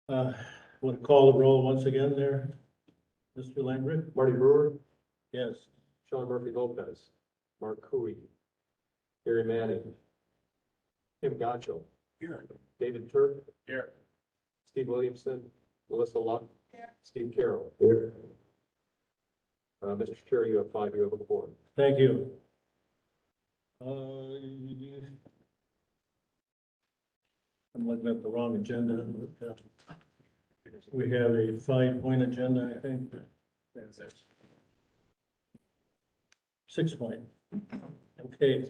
Uh, Want to call the roll once again there, Mr. Langrick? Marty Brewer, Yes. Sean Murphy Lopez, Mark Cooey, Gary Manning, Kim Gotcho, Here. David Turk, Here. Steve Williamson, Melissa Luck, Steve Carroll. Mr. Chair, you have 5, you have a quorum. Thank you. I'm looking at the wrong agenda. We have a 5-point agenda, I think. 6 point. Okay.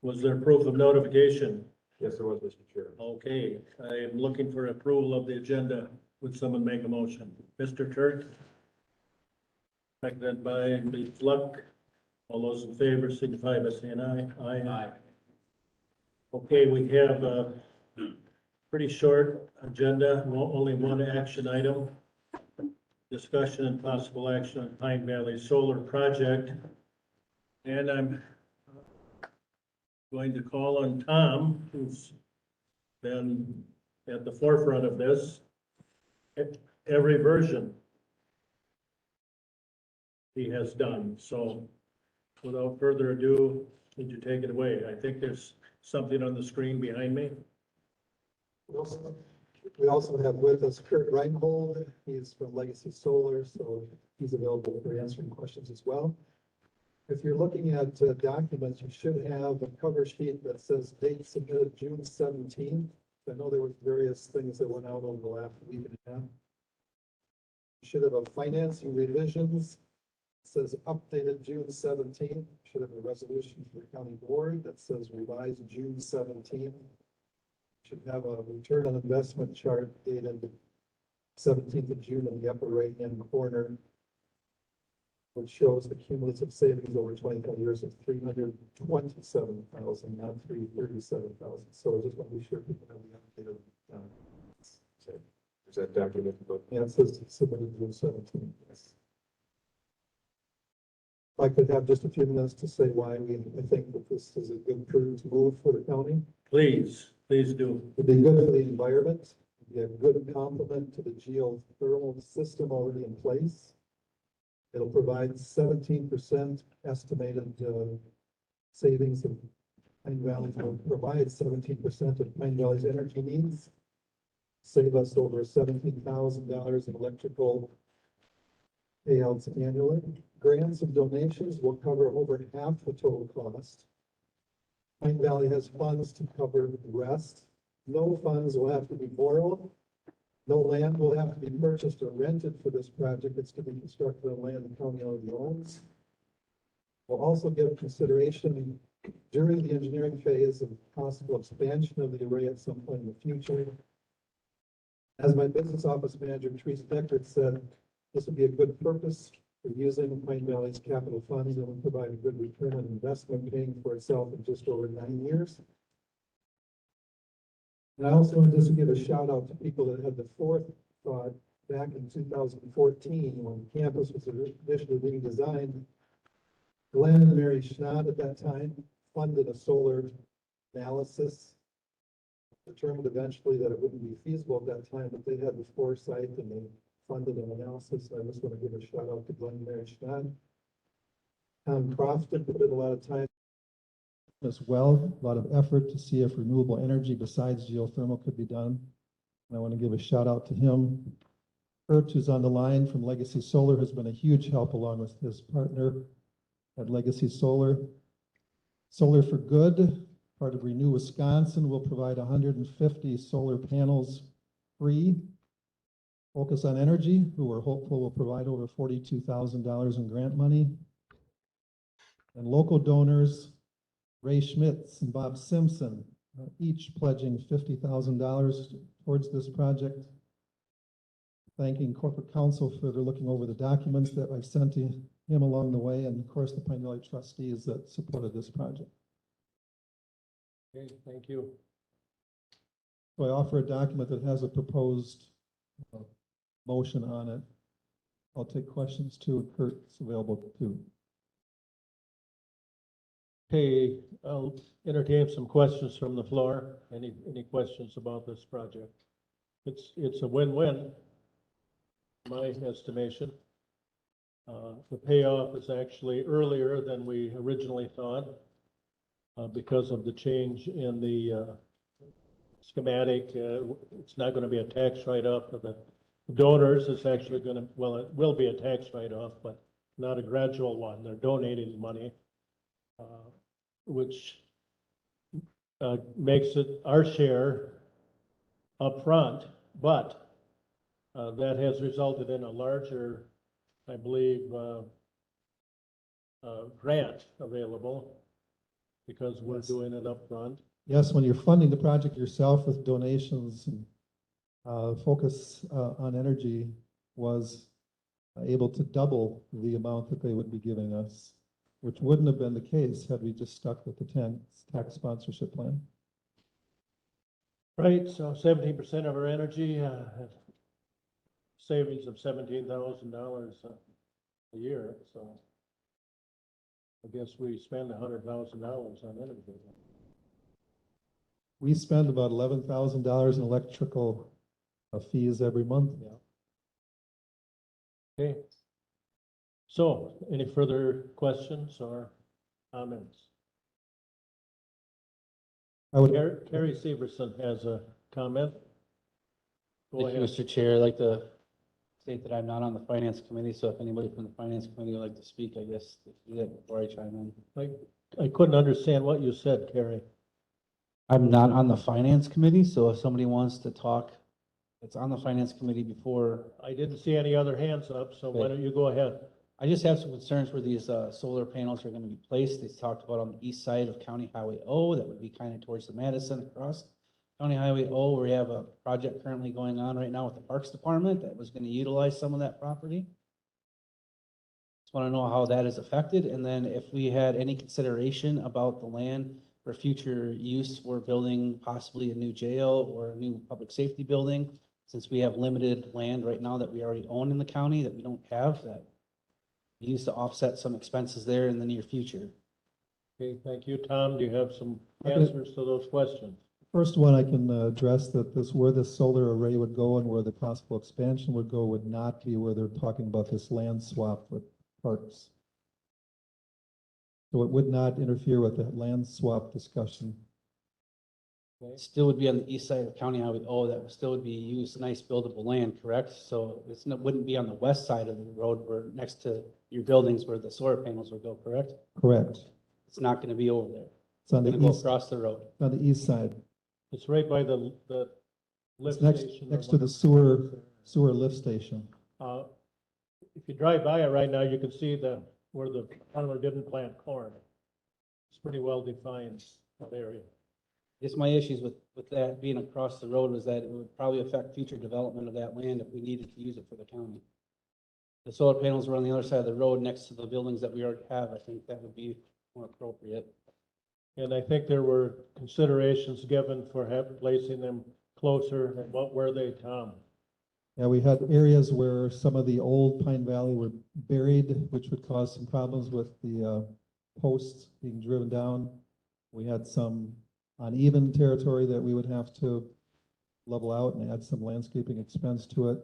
Was there proof of notification? Yes, there was, Mr. Chair. Okay, I am looking for approval of the agenda. Would someone make a motion? Mr. Turk? Seconded by Ms. Luck. All those in favor signify by saying aye. Aye. Okay, we have a pretty short agenda, only one action item. Discussion and possible action on Pine Valley Solar Project. And I'm going to call on Tom, who's been at the forefront of this. Every version he has done. So without further ado, would you take it away? I think there's something on the screen behind me. We also have with us Kurt Reinhold. He's from Legacy Solar, so he's available for answering questions as well. If you're looking at documents, you should have a cover sheet that says date submitted June 17th. I know there were various things that went out over the last week and a half. You should have a financing revisions. It says updated June 17th. Should have a resolution for the county board that says revised June 17th. Should have a return on investment chart dated 17th of June in the upper right-hand corner, which shows the cumulative savings over 25 years of 327,000, not 337,000. So I just want to be sure people know the updated. Is that document? Yeah, it says submitted June 17th. Yes. If I could have just a few minutes to say why I think that this is a good prudent move for the county. Please do. It'd be good for the environment, it'd be a good complement to the geothermal system already in place. It'll provide 17% estimated savings of Pine Valley. Will provide 17% of Pine Valley's energy needs. Save us over $17,000 in electrical payouts annually. Grants and donations will cover over half the total cost. Pine Valley has funds to cover the rest. No funds will have to be borrowed. No land will have to be purchased or rented for this project. It's to be constructed on land the county already owns. We'll also give consideration during the engineering phase of possible expansion of the array at some point in the future. As my business office manager, Teresa Deckard, said, this would be a good purpose for using Pine Valley's capital funds and will provide a good return on investment, paying for itself in just over 9 years. And I also want to just give a shout out to people that had the forethought back in 2014 when the campus was initially being designed. Glenn and Mary Schnatt at that time funded a solar analysis. Determined eventually that it wouldn't be feasible at that time, but they had the foresight and they funded an analysis. I just want to give a shout out to Glenn and Mary Schnatt. Tom Crofton put in a lot of time as well, a lot of effort to see if renewable energy besides geothermal could be done. And I want to give a shout out to him. Kurt, who's on the line from Legacy Solar, has been a huge help along with his partner at Legacy Solar. Solar for Good, part of Renew Wisconsin, will provide 150 solar panels free. Focus on Energy, who we're hopeful will provide over $42,000 in grant money. And local donors, Ray Schmitz and Bob Simpson, each pledging $50,000 towards this project. Thanking corporate counsel for their looking over the documents that I've sent to him along the way, and of course the Pine Valley trustees that supported this project. Okay, thank you. So I offer a document that has a proposed motion on it. I'll take questions too. Kurt's available too. Okay, I'll entertain some questions from the floor. Any questions about this project? it's a win-win, my estimation. The payoff is actually earlier than we originally thought, because of the change in the, schematic. It's not gonna be a tax write-off for the donors. It's actually gonna, well, it will be a tax write-off, but not a gradual one. They're donating money, which makes it our share upfront, but that has resulted in a larger, I believe, grant available because we're Yes. doing it upfront. Yes, when you're funding the project yourself with donations, and Focus on Energy was able to double the amount that they would be giving us, which wouldn't have been the case had we just stuck with the tax sponsorship plan. Right, so 17% of our energy, savings of $17,000 a year, so I guess we spend $100,000 on energy. We spend about $11,000 in electrical fees every month. Yeah. Okay. So, any further questions or comments? I would, Carrie Severson has a comment. Go Thank you, ahead. Mr. Chair. I'd like to state that I'm not on the finance committee, so if anybody from the finance committee would like to speak, I guess, do that before I chime in. I couldn't understand what you said, Carrie. I'm not on the finance committee, so if somebody wants to talk, it's on the finance committee before. I didn't see any other hands up, so why don't you go ahead? I just have some concerns where these solar panels are gonna be placed. They talked about on the east side of County Highway O, that would be kind of towards the Madison across County Highway O, where we have a project currently going on right now with the Parks Department that was gonna utilize some of that property. Just wanna know how that is affected, and then if we had any consideration about the land for future use for building possibly a new jail or a new public safety building, since we have limited land right now that we already own in the county that we don't have, that we use to offset some expenses there in the near future. Okay, thank you. Tom, do you have some Okay. answers to those questions? first one, I can address that where this solar array would go and where the possible expansion would go would not be where they're talking about this land swap with parks. So it would not interfere with that land swap discussion. Still would be on the east side of County Highway O, that still would be used, nice buildable land, correct? So wouldn't be on the west side of the road where, next to your buildings where the solar panels would go, correct? Correct. It's not gonna be over there. It's on It's the gonna go east, across the road. on the east side. It's right by the It's lift next, station. next to the sewer lift station. If you drive by it right now, you can see where the farmer didn't plant corn. It's pretty well defined, that area. Just my issues with that being across the road was that it would probably affect future development of that land if we needed to use it for the county. The solar panels were on the other side of the road next to the buildings that we already have. I think that would be more appropriate. And I think there were considerations given for placing them closer, and what were they, Tom? Yeah, we had areas where some of the old Pine Valley were buried, which would cause some problems with the posts being driven down. We had some uneven territory that we would have to level out and add some landscaping expense to it.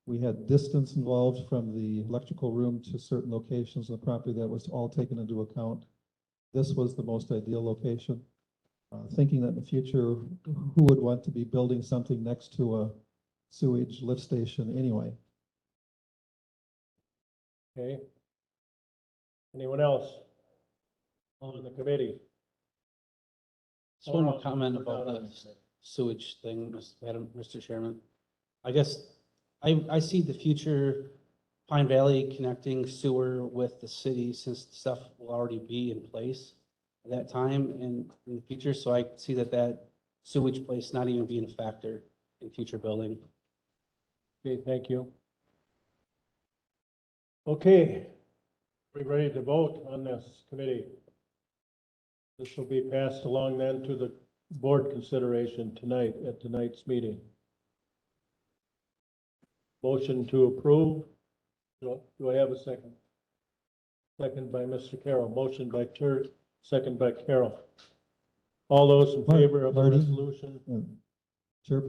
We had distance involved from the electrical room to certain locations on the property that was all taken into account. This was the most ideal location. Thinking that in the future, who would want to be building something next to a sewage lift station anyway? Okay. Anyone else on the committee? Just one more comment about the sewage thing, Mr. Chairman. I guess I see the future Pine Valley connecting sewer with the city, since the stuff will already be in place at that time and in the future. So I see that sewage place not even being a factor in future building. Okay, thank you. Okay, we ready to vote on this committee? This will be passed along then to the board consideration tonight at tonight's meeting. Motion to approve. Do I have a second? Second by Mr. Carroll. Motion by Turt, second by Carroll. All those in favor of the Marty? resolution? Chair,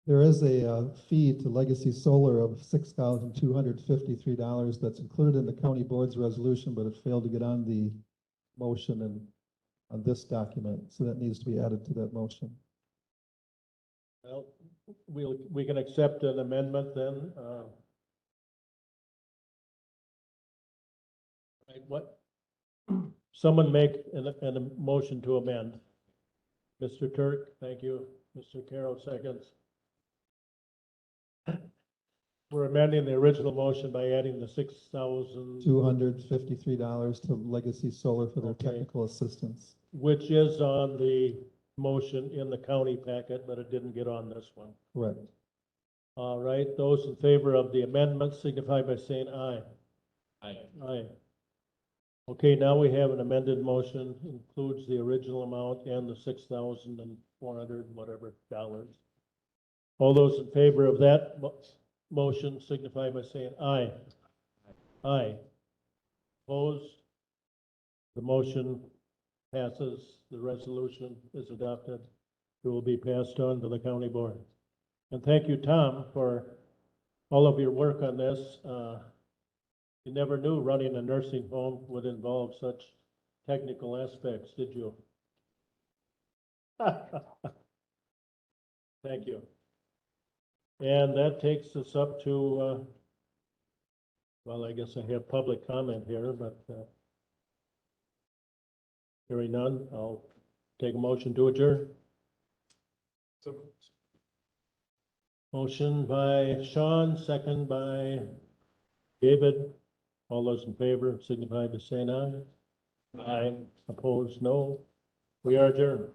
There is a fee to Legacy Solar of $6,253 that's included in the county board's resolution, but it failed to get on the motion and on this document, so that needs to be added to that motion. Well, we can accept an amendment then, right, what? Someone make a motion to amend. Mr. Turk, thank you. Mr. Carroll seconds. We're amending the original motion by adding the $6,000, $253 to Legacy Solar for their Okay. technical assistance. which is on the motion in the county packet, but it didn't get on this one. Correct. All right, those in favor of the amendment signify by saying aye. Aye. Aye. Okay, now we have an amended motion, includes the original amount and the $6,400 whatever dollars. All those in favor of that motion signify by saying aye. Aye. Opposed? The motion passes, the resolution is adopted. It will be passed on to the county board. And thank you, Tom, for all of your work on this. You never knew running a nursing home would involve such technical aspects, did you? Thank you. And that takes us up to, well, I guess I have public comment here, but hearing none, I'll take a motion to adjourn. So, Motion by Sean, second by David. All those in favor signify by saying aye. Aye. Opposed, no. We are adjourned.